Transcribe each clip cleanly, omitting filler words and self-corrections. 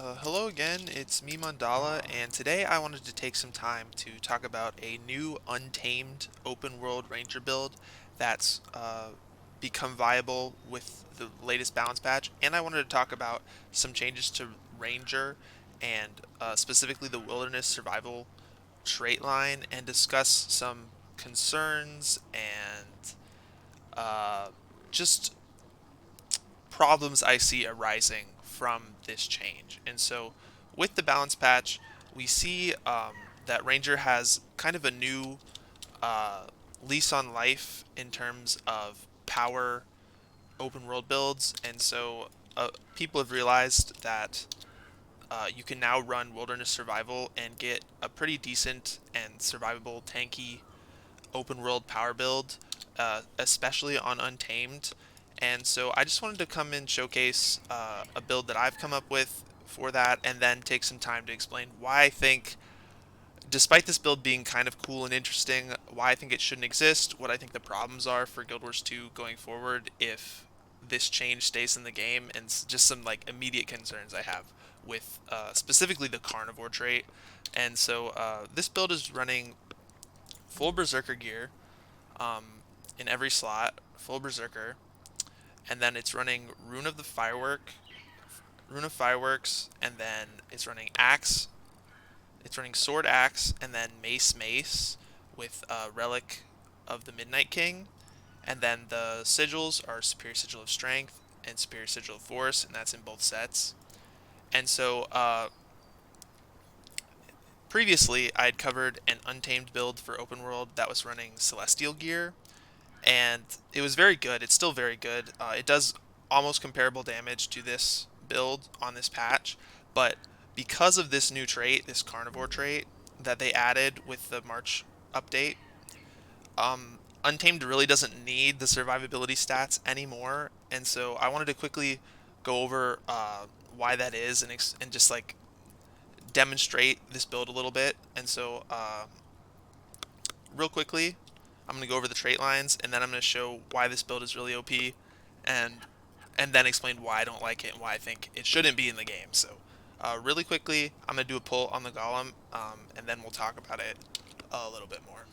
Hello again, it's me Mandala, and today I wanted to take some time to talk about a new Untamed open world ranger build that's become viable with the latest balance patch, and I wanted to talk about some changes to ranger and specifically the wilderness survival trait line and discuss some concerns and just problems I see arising from this change. And so, with the balance patch, we see that Ranger has kind of a new uh, lease on life in terms of power open world builds. And so, people have realized that you can now run wilderness survival and get a pretty decent and survivable tanky open world power build, especially on Untamed. And so I just wanted to come and showcase a build that I've come up with for that, and then take some time to explain why I think, despite this build being kind of cool and interesting, why I think it shouldn't exist, what I think the problems are for Guild Wars 2 going forward if this change stays in the game, and just some like immediate concerns I have with specifically the carnivore trait. And so this build is running full berserker gear, um, in every slot, full berserker, and then it's running rune of fireworks, and then it's running axe, it's running sword axe, and then mace with relic of the Midnight King, and then the sigils are superior sigil of strength and superior sigil of force, and that's in both sets. And so previously I had covered an untamed build for open world that was running celestial gear, and it was very good. It's still very good. It does almost comparable damage to this build on this patch, but because of this new trait, this carnivore trait that they added with the March update, Untamed really doesn't need the survivability stats anymore, and so I wanted to quickly go over why that is, and just like demonstrate this build a little bit. And so real quickly, I'm going to go over the trait lines, and then I'm going to show why this build is really OP, and then explain why I don't like it and why I think it shouldn't be in the game. So, really quickly, I'm going to do a pull on the golem, and then we'll talk about it a little bit more.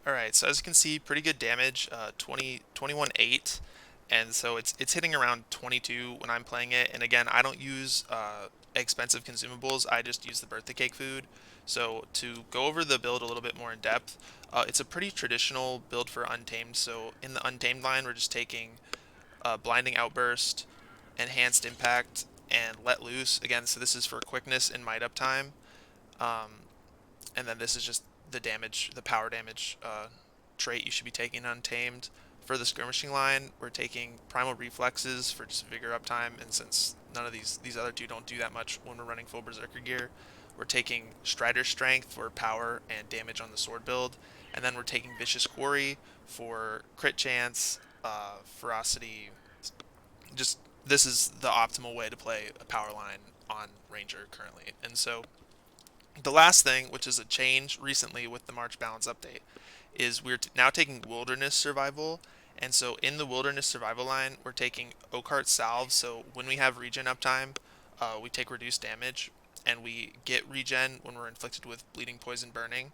Alright, so as you can see, pretty good damage, 21-8, and so it's hitting around 22 when I'm playing it. And again, I don't use expensive consumables, I just use the birthday cake food. So to go over the build a little bit more in depth, it's a pretty traditional build for Untamed. So in the Untamed line, we're just taking Blinding Outburst, Enhanced Impact, and Let Loose. Again, so this is for quickness and might up time. Um, and then this is just the damage, the power damage trait you should be taking Untamed. For the skirmishing line, we're taking Primal Reflexes for just vigor uptime, and since none of these other two don't do that much when we're running full Berserker gear, we're taking Strider Strength for power and damage on the sword build, and then we're taking Vicious Quarry for crit chance, ferocity. Just this is the optimal way to play a power line on Ranger currently. And so the last thing, which is a change recently with the March Balance update, is we're now taking Wilderness Survival. And so in the Wilderness Survival line, we're taking Oakheart Salve. So when we have regen uptime, we take reduced damage, and we get regen when we're inflicted with Bleeding Poison Burning.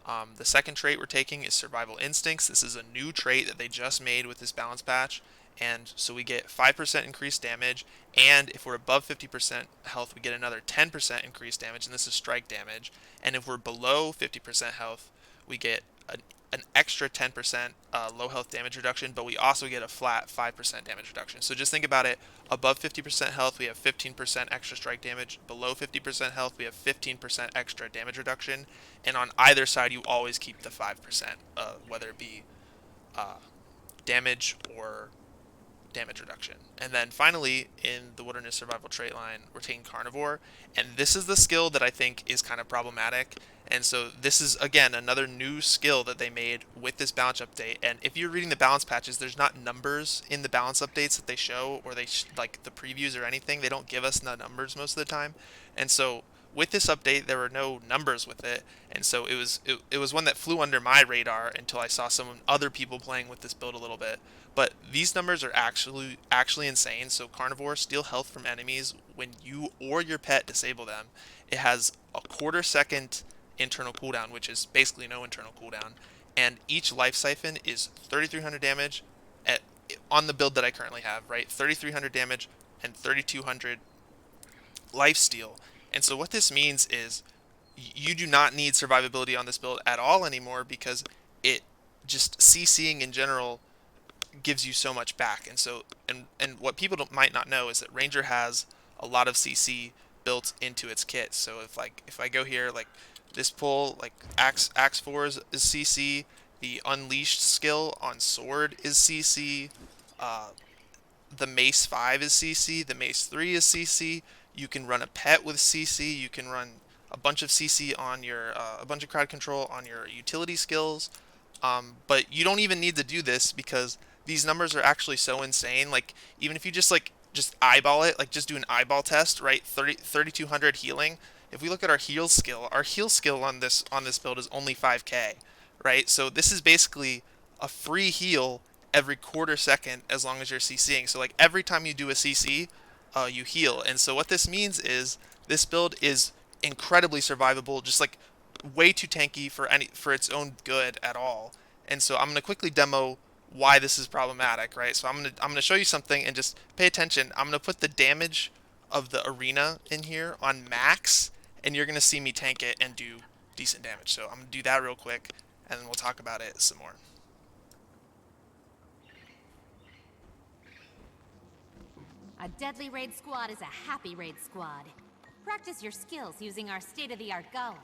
The second trait we're taking is Survival Instincts. This is a new trait that they just made with this balance patch. And so we get 5% increased damage, and if we're above 50% health, we get another 10% increased damage, and this is strike damage. And if we're below 50% health, we get an extra 10% low health damage reduction, but we also get a flat 5% damage reduction. So just think about it. Above 50% health, we have 15% extra strike damage. Below 50% health, we have 15% extra damage reduction. And on either side, you always keep the 5%, whether it be uh, damage or damage reduction. And then finally, in the Wilderness Survival trait line, we're taking Carnivore, and this is the skill that I think is kind of problematic. And so this is again another new skill that they made with this balance update. And if you're reading the balance patches, there's not numbers in the balance updates that they show, or like the previews or anything. They don't give us the numbers most of the time. And so with this update, there were no numbers with it, and so it was one that flew under my radar until I saw some other people playing with this build a little bit. But these numbers are actually insane. So Carnivore, steal health from enemies when you or your pet disable them. It has a quarter second internal cooldown, which is basically no internal cooldown, and each life siphon is 3,300 damage at on the build that I currently have, right? 3,300 damage and 3,200 life steal. And so what this means is you do not need survivability on this build at all anymore, because it just CCing in general gives you so much back. And so and what people might not know is that Ranger has a lot of CC built into its kit. So if I go here, like this pull, like Axe 4 is CC, the Unleashed skill on Sword is CC, uh, the Mace 5 is CC, the Mace 3 is CC. You can run a pet with CC. You can run a bunch of CC on your a bunch of crowd control on your utility skills. But you don't even need to do this because these numbers are actually so insane. Like even if you just eyeball it, like just do an eyeball test, right? 3,200 healing. If we look at our heal skill on this build is only 5k, right? So this is basically a free heal every quarter second as long as you're CCing. So like every time you do a CC, you heal. And so what this means is this build is incredibly survivable, just like way too tanky for its own good at all. And so I'm gonna quickly demo why this is problematic, right? So I'm gonna show you something and just pay attention. I'm gonna put the damage of the arena in here on max, and you're gonna see me tank it and do decent damage. So I'm gonna do that real quick, and then we'll talk about it some more. A deadly raid squad is a happy raid squad. Practice your skills using our state-of-the-art golems.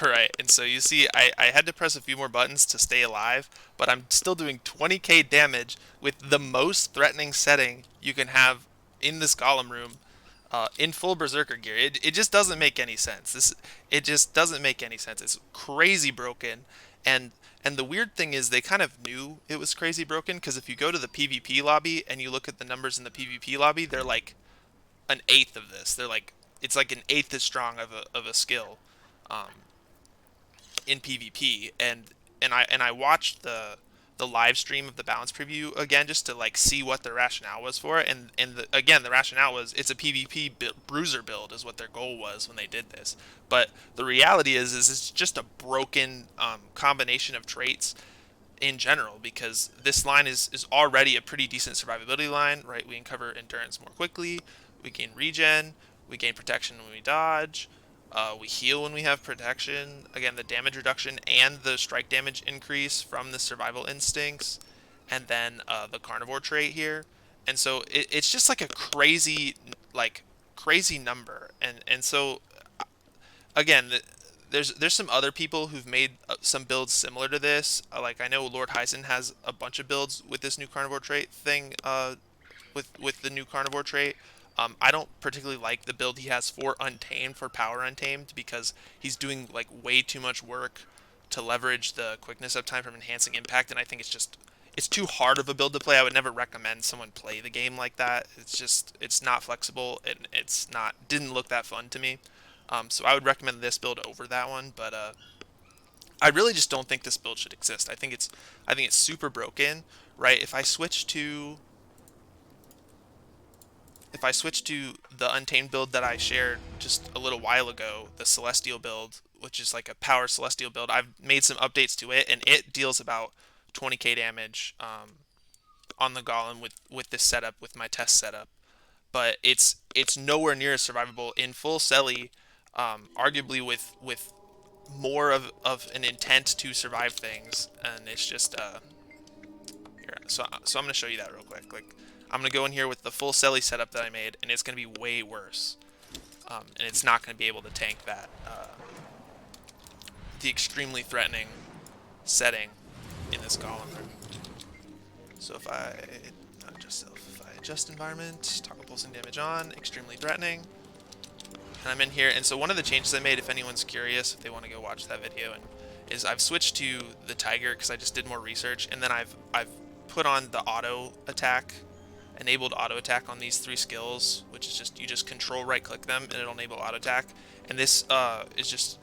Right, and so you see I had to press a few more buttons to stay alive, but I'm still doing 20k damage with the most threatening setting you can have in this Golem room, in full Berserker gear. It just doesn't make any sense. It just doesn't make any sense. It's crazy broken, and the weird thing is they kind of knew it was crazy broken, because if you go to the PvP lobby and you look at the numbers in the PvP lobby, they're like an eighth of this. They're like it's like an eighth as strong of a skill. Um, in PvP, and I watched the live stream of the balance preview again just to like see what the rationale was for it, again the rationale was it's a PvP bruiser build is what their goal was when they did this. But the reality is it's just a broken combination of traits. in general, because this line is already a pretty decent survivability line, right? We uncover endurance more quickly, we gain regen, we gain protection when we dodge, we heal when we have protection. Again, the damage reduction and the strike damage increase from the survival instincts, and then the carnivore trait here. And so it's just like a crazy number. And so again, there's some other people who've made some builds similar to this. Like I know Lord Heisen has a bunch of builds with this new carnivore trait thing. With the new carnivore trait. I don't particularly like the build he has for Untamed, for Power Untamed, because he's doing like way too much work to leverage the quickness uptime from enhancing impact, and I think it's too hard of a build to play. I would never recommend someone play the game like that. It's not flexible, and it's not didn't look that fun to me. So I would recommend this build over that one, but I really just don't think this build should exist. I think it's super broken, right? If I switch to the Untamed build that I shared just a little while ago, the Celestial build, which is like a power Celestial build, I've made some updates to it, and it deals about 20k damage on the Golem with this setup, with my test setup. But it's nowhere near as survivable in full Selly, arguably with more of an intent to survive things, and it's just here. So I'm gonna show you that real quick. Like I'm gonna go in here with the full Selly setup that I made, and it's gonna be way worse, and it's not gonna be able to tank that the extremely threatening setting in this Golem room. So if I adjust self, if I adjust environment, toggle pulsing damage on, extremely threatening. And I'm in here, and so one of the changes I made, if anyone's curious, if they want to go watch that video, is I've switched to the Tiger because I just did more research, and then I've put on the auto attack, enabled auto attack on these 3 skills, which is just you just control right click them and it'll enable auto attack, and this is just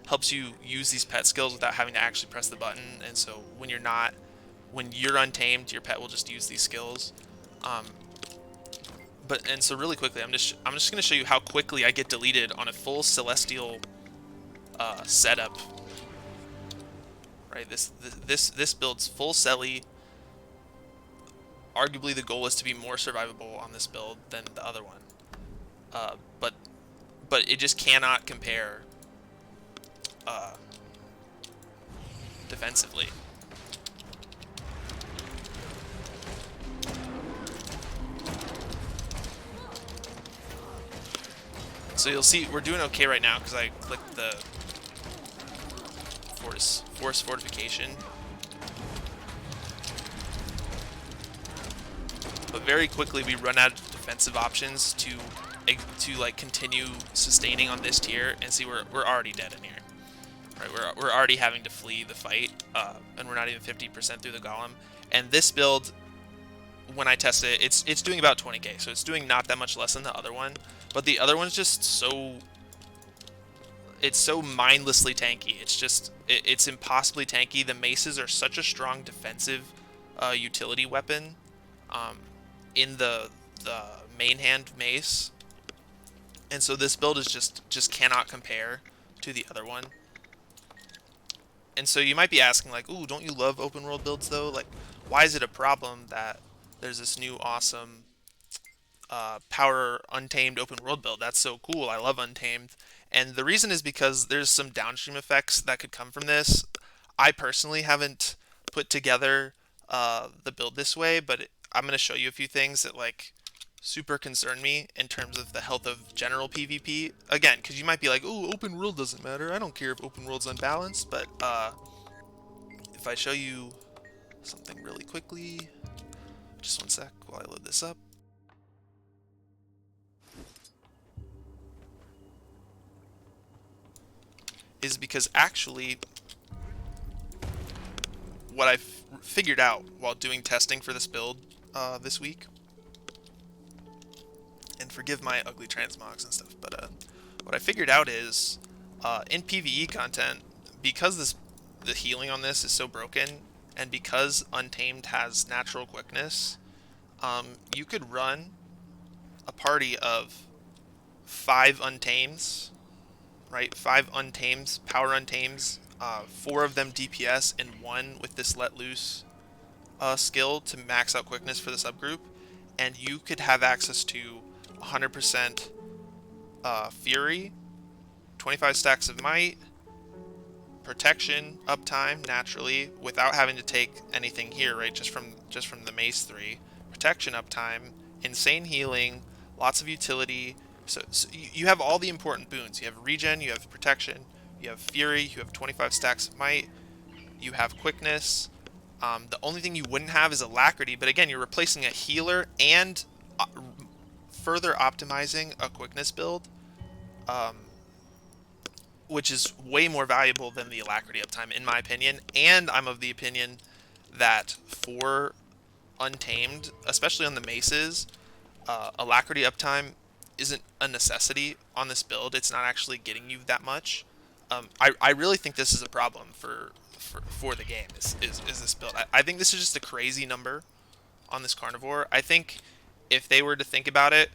helps you use these pet skills without having to actually press the button. And so when you're untamed, your pet will just use these skills. And so really quickly, I'm just going to show you how quickly I get deleted on a full Celestial setup. Right, this build's full Selly. Arguably, the goal is to be more survivable on this build than the other one. But it just cannot compare defensively. So you'll see we're doing okay right now because I clicked the force fortification. But very quickly we run out of defensive options to like continue sustaining on this tier, and see we're already dead in here. Right, we're already having to flee the fight, and we're not even 50% through the Golem. And this build, when I test it, it's doing about 20k, so it's doing not that much less than the other one. But the other one's just so mindlessly tanky. It's impossibly tanky. The maces are such a strong defensive utility weapon in the main hand mace, and so this build is just cannot compare to the other one. And so you might be asking, like, ooh, don't you love open world builds though? Like, why is it a problem that there's this new awesome power Untamed open world build? That's so cool. I love Untamed. And the reason is because there's some downstream effects that could come from this. I personally haven't put together the build this way, but I'm going to show you a few things that like super concern me in terms of the health of general PvP. Again, because you might be like, oh, open world doesn't matter. I don't care if open world's unbalanced. But if I show you something really quickly, just one sec while I load this up. Is because actually what I've figured out while doing testing for this build this week, and forgive my ugly transmogs and stuff, but what I figured out is in PvE content, because the healing on this is so broken, and because Untamed has natural quickness, you could run a party of 5 Untames, right? 5 Untames, power Untames 4 of them DPS and 1 with this Let Loose skill to max out quickness for the subgroup, and you could have access to 100% Fury, 25 stacks of Might, protection uptime naturally without having to take anything here, right? Just from the Mace 3, protection uptime, insane healing, lots of utility. So you have all the important boons. You have regen, you have protection, you have fury, you have 25 stacks of might, you have quickness. The only thing you wouldn't have is alacrity, but again, you're replacing a healer and further optimizing a quickness build, um, which is way more valuable than the alacrity uptime, in my opinion. And I'm of the opinion that for Untamed, especially on the maces, alacrity uptime isn't a necessity on this build. It's not actually getting you that much. I really think this is a problem for the game, is this build. I think this is just a crazy number on this carnivore. I think if they were to think about it,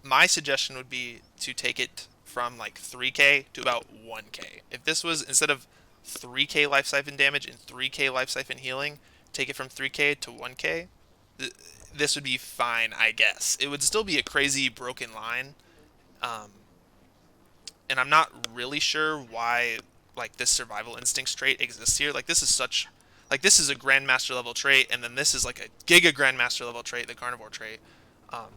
my suggestion would be to take it from like 3k to about 1k. If this was, instead of 3k life siphon damage and 3k life siphon healing, take it from 3k to 1k, this would be fine, I guess. It would still be a crazy broken line, um, and I'm not really sure why like this survival instinct trait exists here. Like this is a grandmaster level trait, and then this is like a giga grandmaster level trait, the carnivore trait. Um,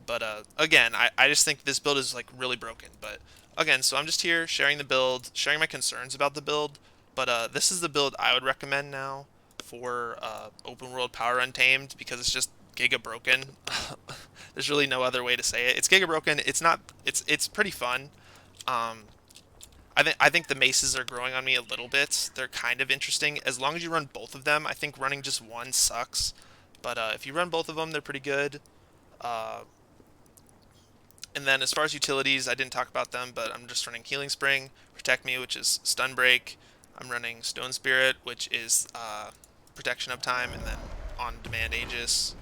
but again, I just think this build is like really broken. But again, so I'm just here sharing the build, sharing my concerns about the build. But this is the build I would recommend now for open world power untamed, because it's just giga broken. There's really no other way to say it. It's giga broken. It's not. It's pretty fun. Um, I think the maces are growing on me a little bit. They're kind of interesting. As long as you run both of them, I think running just one sucks. But if you run both of them, they're pretty good. Uh, and then as far as utilities, I didn't talk about them, but I'm just running Healing Spring, Protect Me, which is Stun Break. I'm running Stone Spirit, which is protection uptime, and then on demand Aegis.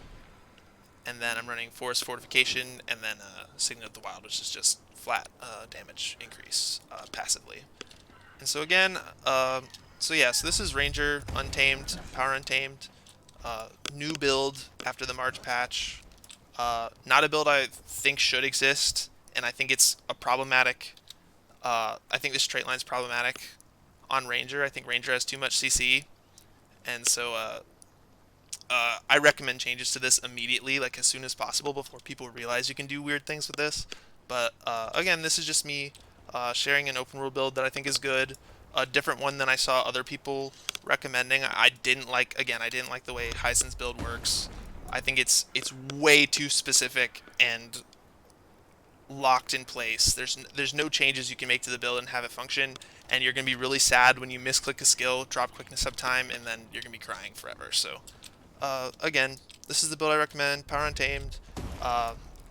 And then I'm running Forest Fortification, and then Signet of the Wild, which is just flat damage increase passively. And so again, so this is Ranger Untamed, Power Untamed, new build after the March patch. Not a build I think should exist, and I think it's a problematic. I think this trait line is problematic on Ranger. I think Ranger has too much CC, and so I recommend changes to this immediately, like as soon as possible, before people realize you can do weird things with this. But again, this is just me sharing an open world build that I think is good, a different one than I saw other people recommending. I didn't like the way Hysen's build works. I think it's way too specific and locked in place. There's no changes you can make to the build and have it function, and you're gonna be really sad when you misclick a skill, drop quickness uptime, and then you're gonna be crying forever. So again, this is the build I recommend, Power Untamed,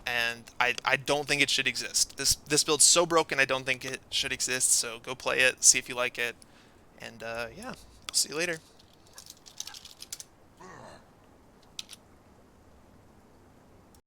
and I don't think it should exist. This build's so broken, I don't think it should exist. So go play it, see if you like it, and yeah, see you later.